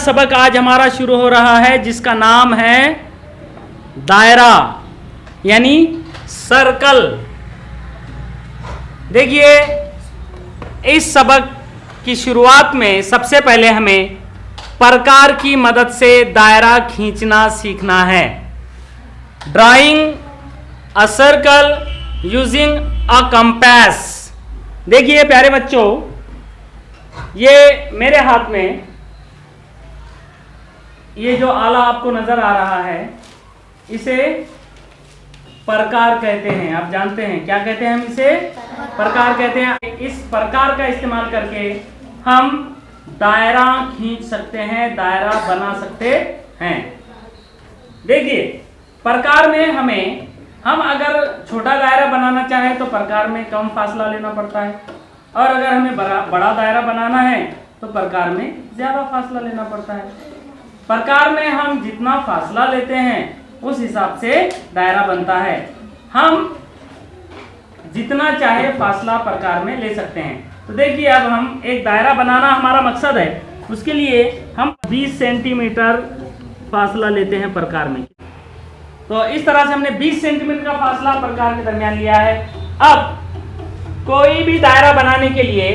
सबक आज हमारा शुरू हो रहा है जिसका नाम है दायरा यानी सर्कल। देखिए, इस सबक की शुरुआत में सबसे पहले हमें प्रकार की मदद से दायरा खींचना सीखना है। Drawing a circle using a compass. देखिए प्यारे बच्चों, ये मेरे हाथ में ये जो आला आपको नजर आ रहा है इसे प्रकार कहते हैं। आप जानते हैं क्या कहते हैं? हम इसे प्रकार कहते हैं। इस प्रकार का इस्तेमाल करके हम दायरा खींच सकते हैं, दायरा बना सकते हैं। देखिए, प्रकार में हम अगर छोटा दायरा बनाना चाहें तो प्रकार में कम फासला लेना पड़ता है, और अगर हमें बड़ा दायरा बनाना है तो प्रकार में ज्यादा फासला लेना पड़ता है। प्रकार में हम जितना फासला लेते हैं उस हिसाब से दायरा बनता है। हम जितना चाहे फासला प्रकार में ले सकते हैं। तो देखिए, अब हम एक दायरा बनाना हमारा मकसद है, उसके लिए हम 20 सेंटीमीटर फासला लेते हैं प्रकार में। तो इस तरह से हमने 20 सेंटीमीटर का फासला प्रकार के दरमियान लिया है। अब कोई भी दायरा बनाने के लिए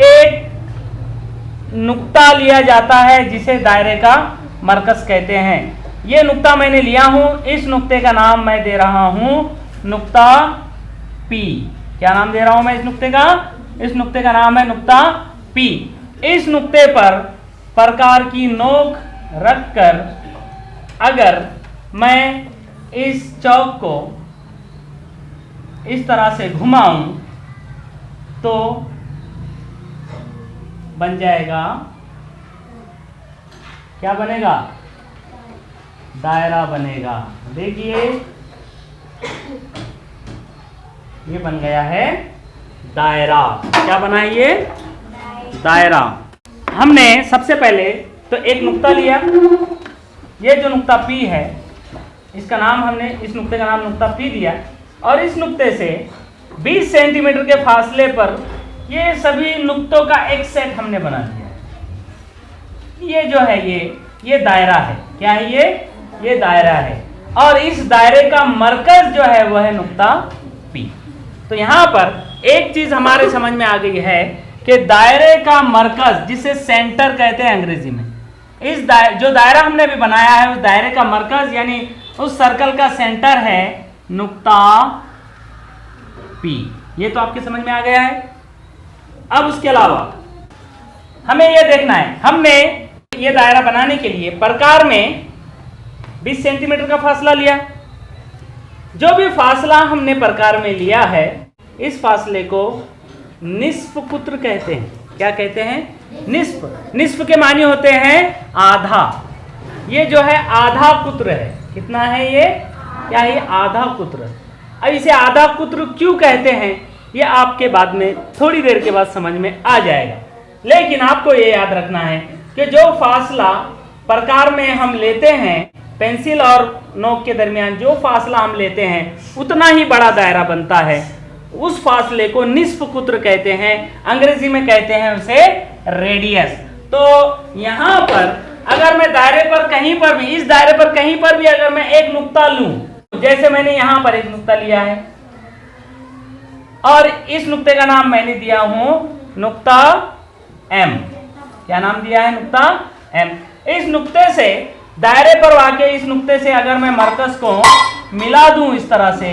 एक नुक्ता लिया जाता है जिसे दायरे का मरकज कहते हैं। ये नुक्ता मैंने लिया हूं, इस नुक्ते का नाम मैं दे रहा हूं नुक्ता P। क्या नाम दे रहा हूं मैं इस नुक्ते का? इस नुक्ते का नाम है नुक्ता P। इस नुक्ते पर प्रकार की नोक रखकर अगर मैं इस चौक को इस तरह से घुमाऊं तो बन जाएगा, क्या बनेगा? दायरा बनेगा। देखिए, ये बन गया है दायरा। क्या बना है ये? दायरा। हमने सबसे पहले तो एक नुक्ता लिया। ये जो नुक्ता P है, इसका नाम हमने इस नुक्ते का नाम नुक्ता P दिया, और इस नुक्ते से 20 सेंटीमीटर के फासले पर ये सभी नुक्तों का एक सेट हमने बना दिया। ये जो है ये दायरा है। क्या है ये दायरा है, और इस दायरे का मरकज जो है वह है नुक्ता P। तो यहाँ पर एक चीज हमारे समझ में आ गई है कि दायरे का मरकज, जिसे सेंटर कहते हैं अंग्रेजी में, इस जो दायरा हमने अभी बनाया है उस दायरे का मरकज यानी उस सर्कल का सेंटर है नुक्ता P। ये तो आपके समझ में आ गया है। अब उसके अलावा हमें यह देखना है, हमने ये दायरा बनाने के लिए प्रकार में 20 सेंटीमीटर का फासला लिया। जो भी फासला हमने प्रकार में लिया है, इस फासले को निस्फ कुत्र कहते हैं। क्या कहते हैं? निस्फ। निस्फ के माने होते हैं आधा। ये जो है आधा कुत्र है। कितना है ये? क्या है? आधा कुत्र। अब इसे आधा कुत्र क्यों कहते हैं ये आपके बाद में थोड़ी देर के बाद समझ में आ जाएगा। लेकिन आपको ये याद रखना है कि जो फासला प्रकार में हम लेते हैं, पेंसिल और नोक के दरमियान जो फासला हम लेते हैं उतना ही बड़ा दायरा बनता है। उस फासले को निस्फ कुत्र कहते हैं, अंग्रेजी में कहते हैं उसे रेडियस। तो यहाँ पर अगर मैं दायरे पर कहीं पर भी, इस दायरे पर कहीं पर भी अगर मैं एक नुक्ता लूं, जैसे मैंने यहाँ पर एक नुक्ता लिया है और इस नुक्ते का नाम मैंने दिया हूं नुक्ता M। क्या नाम दिया है? नुक्ता M। इस नुक्ते से दायरे पर वाक़ई इस नुक्ते से अगर मैं मरकज को मिला दूं, इस तरह से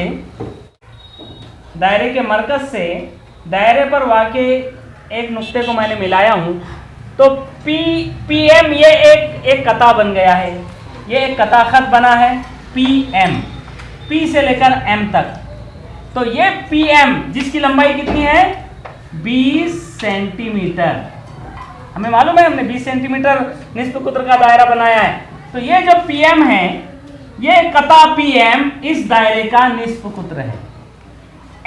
दायरे के मरकज से दायरे पर वाक़ई एक नुक्ते को मैंने मिलाया हूं तो PM ये एक कता बन गया है। ये एक कता खत बना है PM, P से लेकर M तक। तो ये PM जिसकी लंबाई कितनी है? 20 सेंटीमीटर। हमें मालूम है हमने 20 सेंटीमीटर निस्फ कुत्र का दायरा बनाया है। तो ये जो PM है, ये कता PM इस दायरे का निस्फ कुत्र है।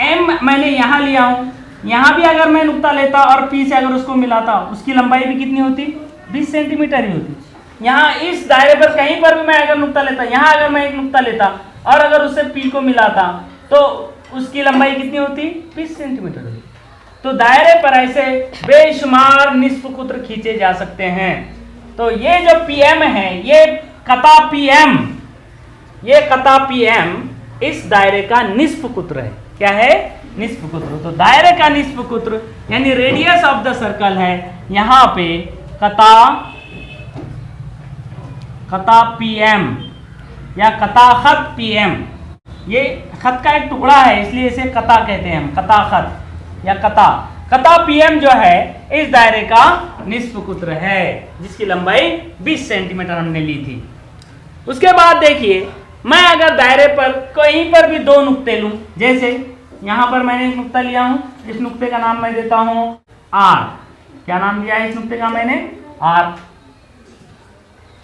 M मैंने यहाँ लिया हूँ, यहाँ भी अगर मैं नुक्ता लेता और P से अगर उसको मिलाता, उसकी लंबाई भी कितनी होती? 20 सेंटीमीटर ही होती। यहाँ इस दायरे पर कहीं पर भी मैं अगर नुक्ता लेता, यहाँ अगर मैं एक नुक्ता लेता और अगर उससे P को मिलाता तो उसकी लंबाई कितनी होती? 20 सेंटीमीटर होती। तो दायरे पर ऐसे बेशुमार निस्फ कुत्र खींचे जा सकते हैं। तो ये जो PM है, ये कता PM, ये कता PM इस दायरे का निस्फ कुत्र है। क्या है? निस्फ कुत्र। तो दायरे का निस्फ कुत्र यानी रेडियस ऑफ द सर्कल है यहां पे कता PM या कता खत PM। ये खत का एक टुकड़ा है इसलिए इसे कता कहते हैं हम, कता खत या कता PM जो है इस दायरे का निस्फ कुत्र है, जिसकी लंबाई 20 सेंटीमीटर हमने ली थी। उसके बाद देखिए, मैं अगर दायरे पर कहीं पर भी दो नुक्ते लूं, जैसे यहां पर मैंने एक नुक्ता लिया हूं, इस नुक्ते का नाम मैं देता हूं R। क्या नाम दिया है इस नुक्ते का मैंने? R।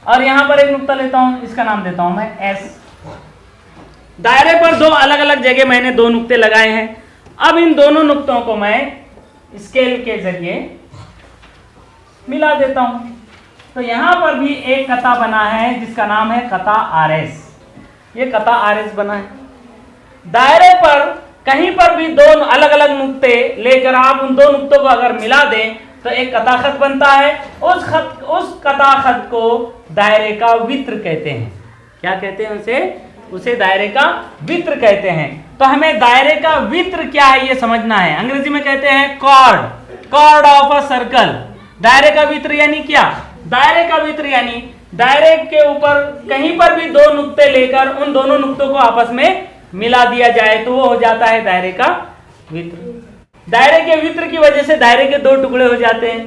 और यहां पर एक नुक्ता लेता हूं, इसका नाम देता हूं मैं S। दायरे पर दो अलग अलग जगह मैंने दो नुक्ते लगाए हैं। अब इन दोनों नुक्तों को मैं स्केल के जरिए मिला देता हूं। तो यहां पर भी एक कता बना है जिसका नाम है कता RS। ये कता RS बना है। दायरे पर कहीं पर भी दो अलग अलग नुक्ते लेकर आप उन दो नुक्तों को अगर मिला दें तो एक कता खत बनता है। उस कता खत को दायरे का वित्र कहते हैं। क्या कहते हैं उसे दायरे का वित्र कहते हैं। तो हमें दायरे का वित्र क्या है ये समझना है। अंग्रेजी में कहते हैं कॉर्ड ऑफ अ सर्कल। दायरे का वित्र यानी क्या? दायरे का वित्र यानी दायरे के ऊपर कहीं पर भी दो नुक्ते लेकर उन दोनों नुक्तों को आपस में मिला दिया जाए तो वो हो जाता है दायरे का वित्र। दायरे के वित्र की वजह से दायरे के दो टुकड़े हो जाते हैं।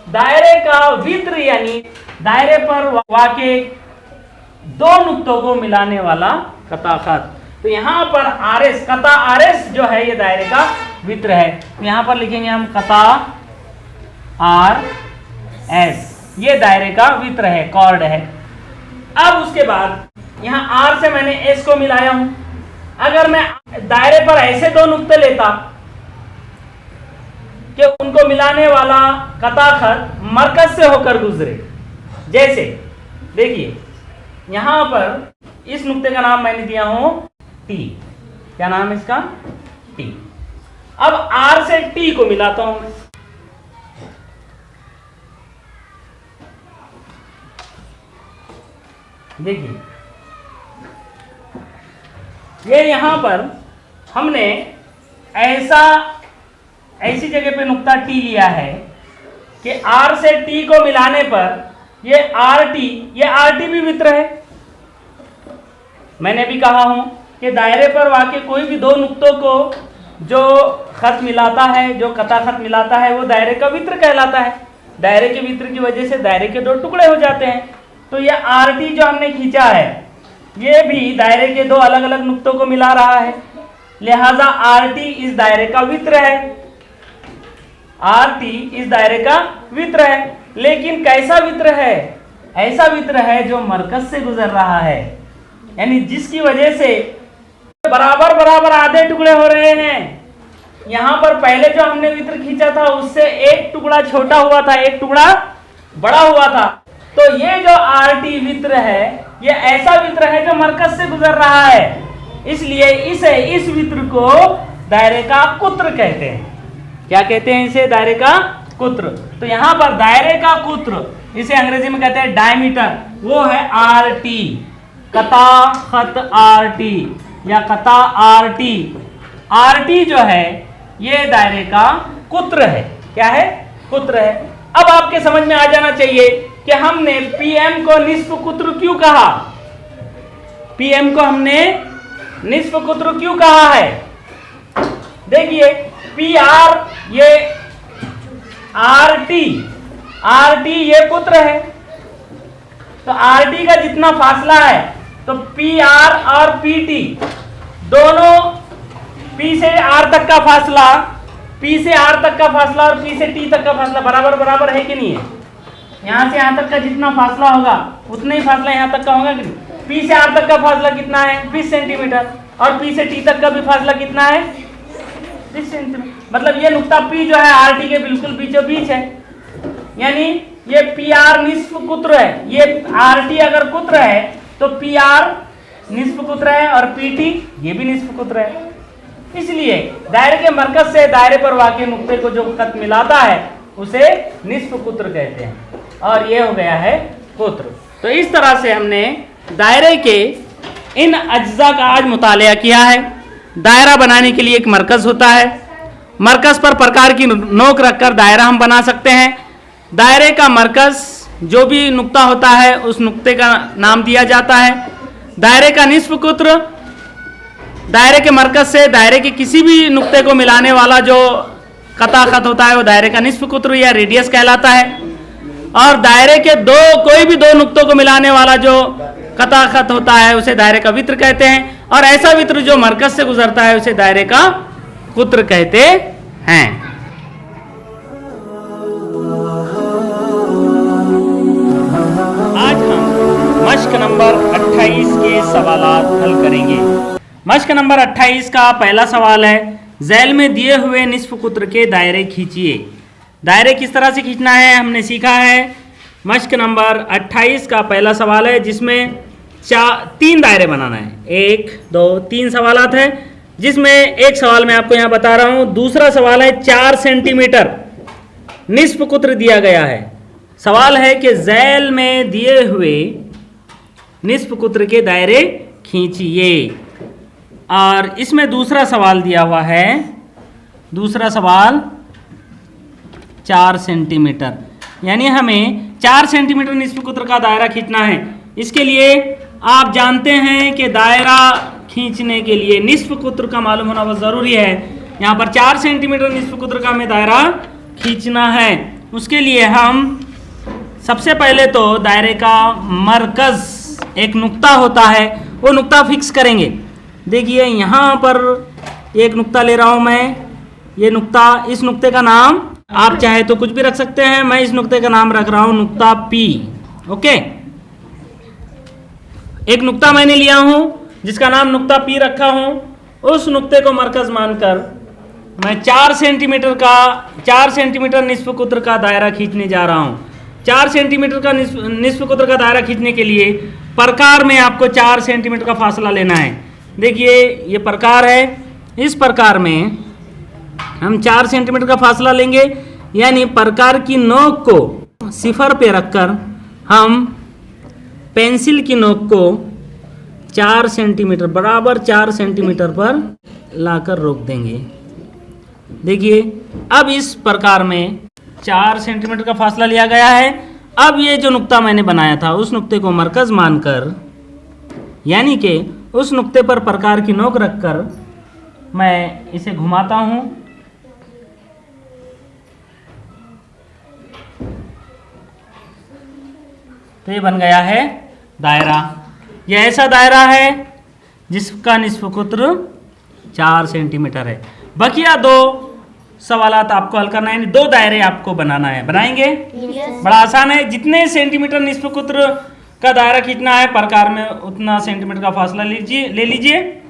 दायरे का वित्र यानी दायरे पर वाक़े दो नुक्तों को मिलाने वाला कता खत। तो यहां पर RS, कता RS जो है ये दायरे का वित्र है। तो यहां पर लिखेंगे हम कता RS, ये दायरे का वित्र है, कॉर्ड है। अब उसके बाद यहां R से मैंने S को मिलाया हूं। अगर मैं दायरे पर ऐसे दो नुक्ते लेता कि उनको मिलाने वाला कता खत मरकज से होकर गुजरे, जैसे देखिए यहां पर इस नुक्ते का नाम मैंने दिया हूं T। क्या नाम है इसका? T। अब R से T को मिलाता हूं मैं। देखिए ये यहां पर हमने ऐसी जगह पे नुक्ता T लिया है कि R से T को मिलाने पर ये RT भी वित्र है। मैंने भी कहा हूं कि दायरे पर वाक़ई कोई भी दो नुक्तों को जो खत मिलाता है, जो कता खत मिलाता है, वो दायरे का वित्र कहलाता है। दायरे के वित्र की वजह से दायरे के दो टुकड़े हो जाते हैं। तो ये RT जो हमने खींचा है ये भी दायरे के दो अलग अलग नुक्तों को मिला रहा है, लिहाजा RT इस दायरे का वित्र है। RT इस दायरे का वित्र है, लेकिन कैसा वित्र है? ऐसा वित्र है जो मरकज से गुजर रहा है, यानी जिसकी वजह से बराबर बराबर आधे टुकड़े हो रहे हैं। यहां पर पहले जो हमने वित्र खींचा था उससे एक टुकड़ा छोटा हुआ था, एक टुकड़ा बड़ा हुआ था। तो ये जो RT वित्र है ये ऐसा वित्र है जो मरकज से गुजर रहा है, इसलिए इस वित्र को दायरे का कुत्र कहते हैं। क्या कहते हैं इसे? दायरे का कुत्र। तो यहां पर दायरे का कुत्र, इसे अंग्रेजी में कहते हैं डायमीटर, वो है RT। कता खत RT या कता RT जो है ये दायरे का कुत्र है। क्या है? कुत्र है। अब आपके समझ में आ जाना चाहिए कि हमने PM को निस्फ कुत्र क्यों कहा। PM को हमने निस्फ कुत्र क्यों कहा है? देखिए PR ये RT ये कुत्र है, तो RT का जितना फासला है तो PR और PT दोनों P से R तक का फासला, P से R तक का फासला और P से T तक का फासला बराबर बराबर है कि नहीं है? यहां से यहां तक का जितना फासला होगा उतना ही फासला यहां तक का होगा कि नहीं? P से R तक का फासला कितना है? 20 सेंटीमीटर। और P से T तक का भी फासला कितना है? 20 सेंटीमीटर। मतलब ये नुक्ता P जो है RT के बिल्कुल बीचों बीच है, यानी ये PR निस्फ कुत्र है। ये RT अगर कुत्र है तो PR निस्फ कुत्र है और PT ये भी निस्फ कुत्र है। इसलिए दायरे के मरकज से दायरे पर वाक़ई नुक्ते को जो खत मिलाता है उसे निस्फ कुत्र कहते हैं। और ये हो गया है कुत्र। तो इस तरह से हमने दायरे के इन अज्जा का आज मुतालिया किया है। दायरा बनाने के लिए एक मरकज़ होता है, मरकज़ पर प्रकार की नोक रखकर दायरा हम बना सकते हैं। दायरे का मरकज़ जो भी नुक्ता होता है उस नुक्ते का नाम दिया जाता है। दायरे का निस्फ कुत्र, दायरे के मरकज़ से दायरे के किसी भी नुक्ते को मिलाने वाला जो कता खत होता है वो दायरे का निस्फ कुत्र या रेडियस कहलाता है। और दायरे के कोई भी दो नुक्तों को मिलाने वाला जो कता खत होता है उसे दायरे का वित्र कहते हैं। और ऐसा वित्र जो मरकज़ से गुजरता है उसे दायरे का कुत्र कहते हैं। आज हम मश्क नंबर 28 के सवालात हल करेंगे। मश्क नंबर 28 का पहला सवाल है, झैल में दिए हुए निस्फ कुत्र के दायरे खींचिए। दायरे किस तरह से खींचना है हमने सीखा है। मश्क नंबर 28 का पहला सवाल है जिसमें 3 दायरे बनाना है। 1 2 3 सवालात है जिसमें एक सवाल मैं आपको यहाँ बता रहा हूँ। दूसरा सवाल है 4 सेंटीमीटर निस्फ कुत्र दिया गया है। सवाल है कि झैल में दिए हुए निस्फ कुत्र के दायरे खींचिए। और इसमें दूसरा सवाल दिया हुआ है, दूसरा सवाल 4 सेंटीमीटर, यानी हमें 4 सेंटीमीटर निस्फ कुत्र का दायरा खींचना है। इसके लिए आप जानते हैं कि दायरा खींचने के लिए निस्फ कुत्र का मालूम होना बहुत ज़रूरी है। यहाँ पर 4 सेंटीमीटर निस्फ कुत्र का हमें दायरा खींचना है। उसके लिए हम सबसे पहले तो दायरे का मरकज़ एक नुक्ता होता है, वो नुक्ता फिक्स करेंगे। देखिए यहाँ पर एक नुक्ता ले रहा हूँ मैं, ये नुक्ता, इस नुक्ते का नाम आप चाहे तो कुछ भी रख सकते हैं। मैं इस नुक्ते का नाम रख रहा हूँ नुक्ता P। ओके, एक नुक्ता मैंने लिया हूँ जिसका नाम नुक्ता P रखा हूँ। उस नुक्ते को मरकज़ मानकर मैं 4 सेंटीमीटर निस्फ कुत्र का दायरा खींचने जा रहा हूँ। 4 सेंटीमीटर का निस्फ कुत्र का दायरा खींचने के लिए प्रकार में आपको 4 सेंटीमीटर का फासला लेना है। देखिए ये प्रकार है, इस प्रकार में हम 4 सेंटीमीटर का फासला लेंगे, यानी प्रकार की नोक को सिफर पे रखकर हम पेंसिल की नोक को 4 सेंटीमीटर बराबर 4 सेंटीमीटर पर लाकर रोक देंगे। देखिए अब इस प्रकार में 4 सेंटीमीटर का फासला लिया गया है। अब ये जो नुक्ता मैंने बनाया था उस नुक्ते को मरकज़ मानकर, यानी कि उस नुक्ते पर प्रकार की नोक रखकर मैं इसे घुमाता हूँ। तो ये बन गया है दायरा। यह ऐसा दायरा है जिसका निस्फ कुत्र 4 सेंटीमीटर है। बकिया 2 सवालात आपको हल करना है, 2 दायरे आपको बनाना है। बनाएंगे? बड़ा आसान है। जितने सेंटीमीटर निस्फ कुत्र का दायरा खींचना है प्रकार में उतना सेंटीमीटर का फासला ले लीजिए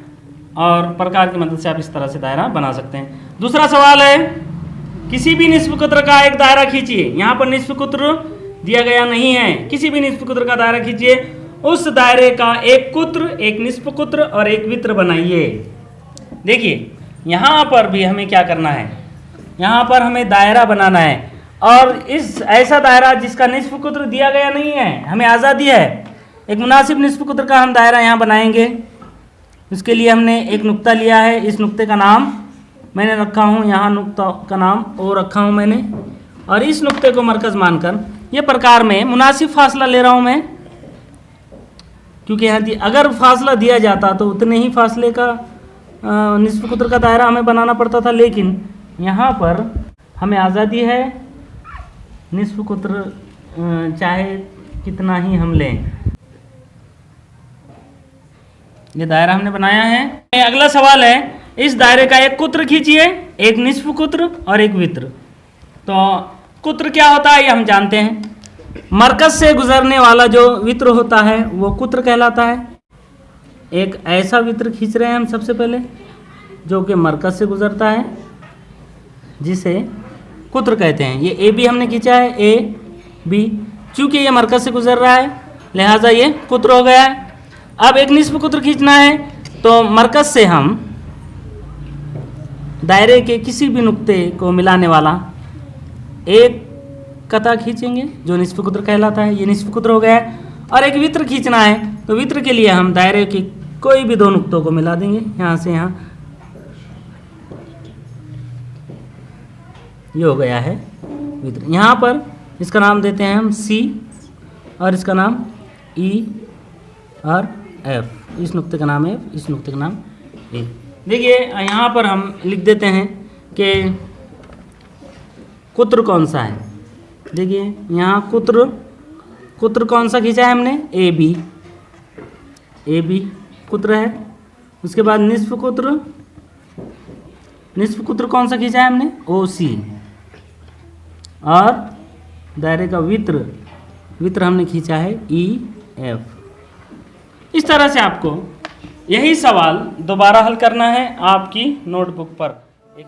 और प्रकार की मदद से आप इस तरह से दायरा बना सकते हैं। दूसरा सवाल है, किसी भी निस्फ कुत्र का एक दायरा खींचिए। यहाँ पर निस्फ कुत्र दिया गया नहीं है, किसी भी निस्फ कुत्र का दायरा खींचिए। उस दायरे का एक कुत्र, एक निस्फ कुत्र और एक वित्र बनाइए। देखिए यहाँ पर भी हमें क्या करना है, यहाँ पर हमें दायरा बनाना है और इस ऐसा दायरा जिसका निस्फ कुत्र दिया गया नहीं है, हमें आज़ादी है। एक मुनासिब निस्फ कुत्र का हम दायरा यहाँ बनाएंगे। इसके लिए हमने एक नुक्ता लिया है, इस नुक्ते का नाम मैंने रखा हूँ, यहाँ नुक्ता का नाम ओ रखा हूँ मैंने, और इस नुक्ते को मरकज़ मानकर ये प्रकार में मुनासिब फासला ले रहा हूँ मैं, क्योंकि यहाँ अगर फासला दिया जाता तो उतने ही फासले का निस्फ कुत्र का दायरा हमें बनाना पड़ता था, लेकिन यहाँ पर हमें आज़ादी है। निस्फ कुत्र चाहे कितना ही हम लें। ये दायरा हमने बनाया है। अगला सवाल है, इस दायरे का एक कुत्र खींचिए, एक निस्फ कुत्र और एक वित्र। तो कुत्र क्या होता है ये हम जानते हैं। मरकज़ से गुजरने वाला जो वित्र होता है वो कुत्र कहलाता है। एक ऐसा वित्र खींच रहे हैं हम सबसे पहले जो कि मरकज़ से गुजरता है, जिसे कुत्र कहते हैं। ये ए बी हमने खींचा है, ए बी, चूँकि ये मरकज़ से गुजर रहा है लिहाजा ये कुत्र हो गया है। अब एक निस्फ कुत्र खींचना है तो मरकज़ से हम दायरे के किसी भी नुक्ते को मिलाने वाला एक कता खींचेंगे जो निस्फ कुत्र कहलाता है, ये निस्फ कुत्र हो गया है। और एक वित्र खींचना है, तो वित्र के लिए हम दायरे के कोई भी दो नुक्तों को मिला देंगे, यहाँ से यहाँ, ये हो गया है वित्र। यहाँ पर इसका नाम देते हैं हम C और इसका नाम E और F। इस नुक्ते का नाम F, इस नुक्ते का नाम E। देखिए यहाँ पर हम लिख देते हैं कि कुत्र कौन सा है। देखिए यहाँ कुत्र कौन सा खींचा है हमने, AB कुत्र है। उसके बाद निस्फ कुत्र कौन सा खींचा है हमने, OC। और दायरे का वित्र हमने खींचा है EF। इस तरह से आपको यही सवाल दोबारा हल करना है आपकी नोटबुक पर। एक